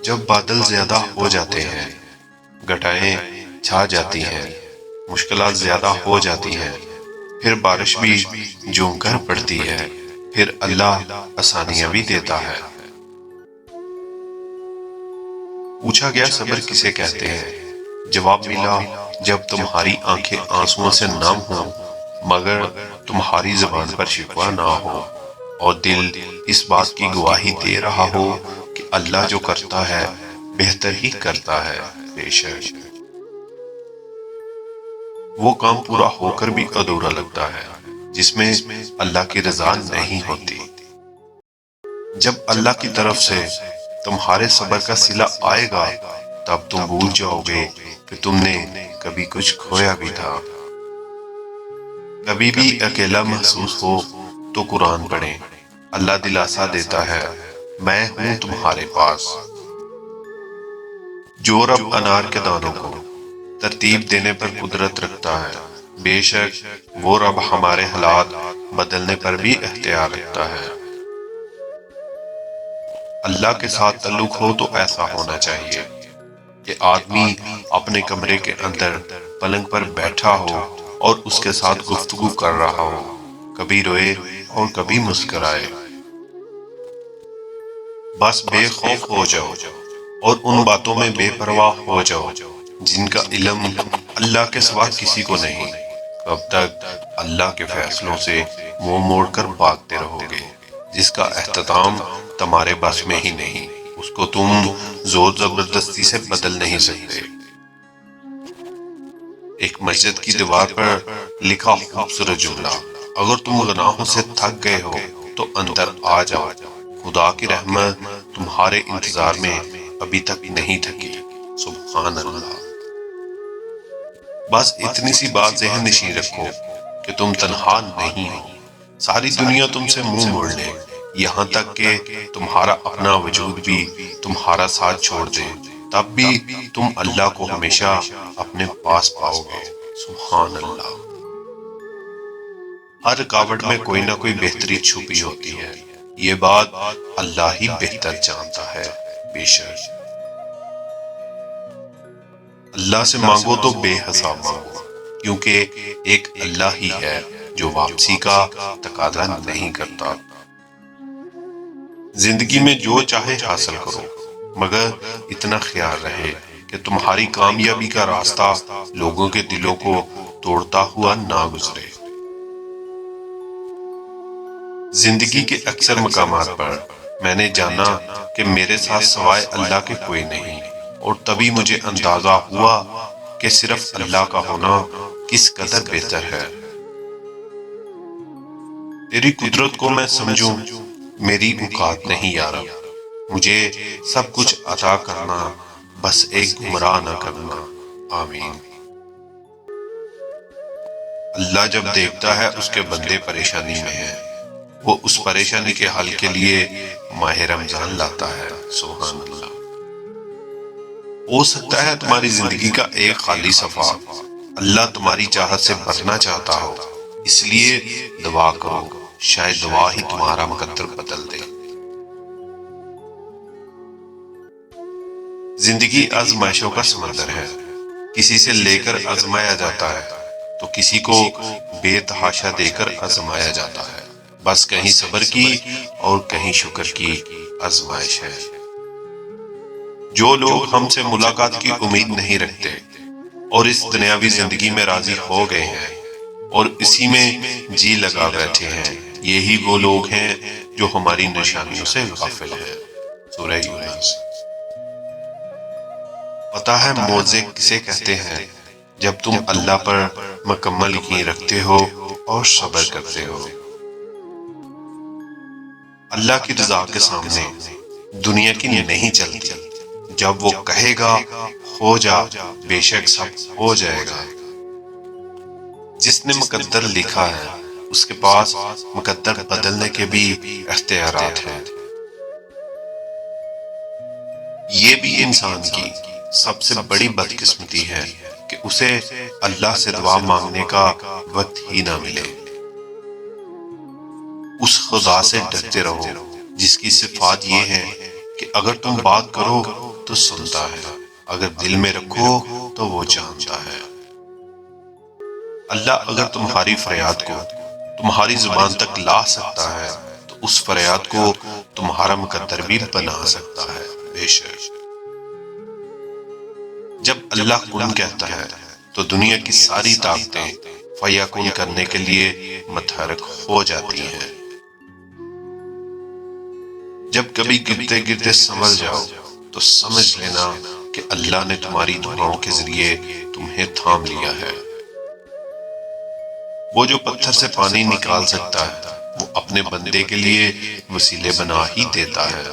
جب بادل زیادہ ہو جاتے ہیں، گھٹائیں چھا جاتی ہیں، مشکلات زیادہ ہو جاتی ہیں، پھر بارش بھی جھوم کر پڑتی ہے، پھر اللہ آسانیاں بھی دیتا ہے۔ پوچھا گیا صبر کسے کہتے ہیں؟ جواب ملا، جب تمہاری آنکھیں آنسوؤں سے نم ہوں مگر تمہاری زبان پر شکوہ نہ ہو، اور دل اس بات کی گواہی دے رہا ہو کہ اللہ جو کرتا ہے بہتر ہی کرتا ہے۔ بے شک وہ کام پورا ہو کر بھی ادھورا لگتا ہے جس میں اللہ کی رضا نہیں ہوتی۔ جب اللہ کی طرف سے تمہارے صبر کا صلہ آئے گا تب تم بھول جاؤ گے کہ تم نے کبھی کچھ کھویا بھی تھا۔ کبھی بھی اکیلا محسوس ہو تو قرآن پڑھیں، اللہ دلاسا دیتا ہے، میں ہوں تمہارے پاس۔ جو رب انار کے دانوں کو ترتیب دینے پر قدرت رکھتا ہے، بے شک وہ رب ہمارے حالات بدلنے پر بھی اختیار رکھتا ہے۔ اللہ کے ساتھ تعلق ہو تو ایسا ہونا چاہیے کہ آدمی اپنے کمرے کے اندر پلنگ پر بیٹھا ہو اور اس کے ساتھ گفتگو کر رہا ہو، کبھی روئے اور کبھی مسکرائے۔ بس بے خوف ہو جاؤ اور ان باتوں میں بے پرواہ ہو جاؤ جن کا علم اللہ کے سوا کسی کو نہیں۔ کب تک اللہ کے فیصلوں سے منہ موڑ کر بھاگتے رہو گے جس کا اختتام تمہارے بس میں ہی نہیں، اس کو تم زور زبردستی سے بدل نہیں سکتے۔ ایک مسجد کی دیوار پر لکھا خوبصورت جملہ، اگر تم گناہوں سے تھک گئے ہو تو اندر آ جاؤ، خدا کی رحمت تمہارے انتظار میں ابھی تک نہیں تھکی۔ سبحان اللہ۔ بس اتنی سی بات ذہن نشین رکھو کہ تم تنہا نہیں ہو، ساری دنیا تم سے منہ موڑ لے، یہاں تک کہ تمہارا اپنا وجود بھی تمہارا ساتھ چھوڑ دے، تب بھی تم اللہ کو ہمیشہ اپنے پاس پاؤ گے۔ سبحان اللہ۔ ہر رکاوٹ میں کوئی نہ کوئی بہتری چھپی ہوتی ہے، یہ بات اللہ ہی بہتر جانتا ہے۔ بے شک اللہ سے مانگو تو بے حساب مانگو، کیونکہ ایک اللہ ہی ہے جو واپسی کا تقاضا نہیں کرتا۔ زندگی میں جو چاہے حاصل کرو، مگر اتنا خیال رہے کہ تمہاری کامیابی کا راستہ لوگوں کے دلوں کو توڑتا ہوا نہ گزرے۔ زندگی کے اکثر مقامات پر میں نے جانا کہ میرے ساتھ سوائے اللہ کے کوئی نہیں، اور تبھی مجھے اندازہ ہوا کہ صرف اللہ کا ہونا کس قدر بہتر ہے۔ تیری قدرت کو میں سمجھوں، میری اوقات نہیں یارا، مجھے سب کچھ عطا کرنا، بس ایک گمراہ نہ کرنا۔ آمین۔ اللہ جب دیکھتا ہے اس کے بندے پریشانی میں ہیں، وہ اس پریشانی کے حل کے لیے ماہ رمضان لاتا ہے۔ سبحان اللہ۔ ہو سکتا ہے تمہاری زندگی کا ایک خالی صفحہ اللہ تمہاری چاہت سے بھرنا چاہتا ہو، اس لیے دعا کرو، شاید دعا ہی تمہارا مقدر بدل دے۔ زندگی آزمائشوں کا سمندر ہے، کسی سے لے کر آزمایا جاتا ہے تو کسی کو بے تحاشا دے کر آزمایا جاتا ہے، بس کہیں صبر کی اور کہیں شکر کی آزمائش ہے۔ جو لوگ ہم سے ملاقات کی امید نہیں رکھتے اور اس دنیاوی زندگی میں راضی ہو گئے ہیں اور اسی میں جی لگا بیٹھے ہیں، یہی وہ لوگ ہیں جو ہماری نشانیوں سے غافل ہیں۔ سورہ یونس۔ پتہ ہے معجزے کسے کہتے ہیں؟ جب تم اللہ پر مکمل یقین رکھتے ہو اور صبر کرتے ہو۔ اللہ کی رضا کے سامنے دنیا کی نہیں چلتی، جب وہ کہے گا ہو جا، بے شک سب ہو جائے گا۔ جس نے مقدر لکھا ہے اس کے پاس مقدر بدلنے کے بھی اختیارات ہیں۔ یہ بھی انسان کی سب سے بڑی بدقسمتی ہے کہ اسے اللہ سے دعا مانگنے کا وقت ہی نہ ملے۔ اس خدا سے ڈرتے رہو جس کی صفات یہ ہے کہ اگر تم بات کرو تو سنتا ہے، اگر دل میں رکھو تو وہ جانتا ہے۔ اللہ اگر تمہاری فریاد کو تمہاری زبان تک لا سکتا ہے تو اس فریاد کو تمہارا مقدر بھی بنا سکتا ہے۔ بے شک جب اللہ کن کہتا ہے تو دنیا کی ساری طاقتیں فیکون کرنے کے لیے متحرک ہو جاتی ہیں۔ جب کبھی گرتے گرتے سنبھل جاؤ تو سمجھ لینا کہ اللہ نے تمہاری دعاؤں کے ذریعے تمہیں تھام لیا ہے۔ وہ جو پتھر سے پانی نکال سکتا ہے وہ اپنے بندے کے لیے وسیلے بنا ہی دیتا ہے۔